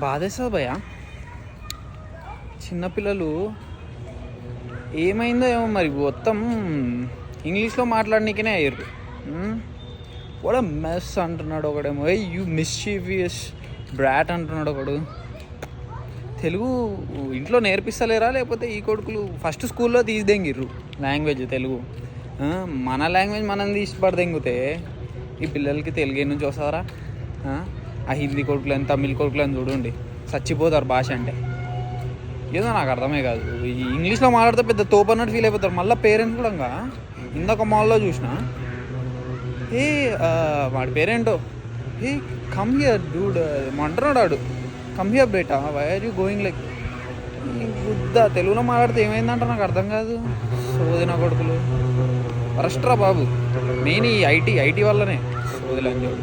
బాధేస్తుంది భయ. చిన్నపిల్లలు ఏమైందో ఏమో మరి మొత్తం ఇంగ్లీష్లో మాట్లాడనీకనే అయ్యారు. కూడా మెస్ అంటున్నాడు ఒకడేమో, యూ మిస్చీవియస్ బ్రాట్ అంటున్నాడు ఒకడు. తెలుగు ఇంట్లో నేర్పిస్తలేరా లేకపోతే ఈ కొడుకులు ఫస్ట్ స్కూల్లో తీసిదెంగిర్రు లాంగ్వేజ్ తెలుగు. మన లాంగ్వేజ్ మనం తీసి పడదెంగితే ఈ పిల్లలకి తెలుగు నుంచి వస్తారా? ఆ హిందీ కొడుకులని తమిళ్ కొడుకులని చూడండి చచ్చిపోతారు భాష అంటే. ఏదో నాకు అర్థమే కాదు. ఈ ఇంగ్లీష్లో మాట్లాడితే పెద్ద తోపన్నట్టు ఫీల్ అయిపోతారు. మళ్ళీ పేరెంట్స్ కూడా ఇందాక మాల్లో చూసిన వాడి పేరేంటో, కమ్ హియర్ డూడ్ అంటున్నాడు వాడు, కమ్ హియర్ బేటా why are you going like. గుద్ద తెలుగులో మాట్లాడితే ఏమైందంట నాకు అర్థం కాదు. సోదిన కొడుకులు వరస్ట్రా బాబు. మెయిన్ ఈ ఐటీ వల్లనే సోదిలని చూడు.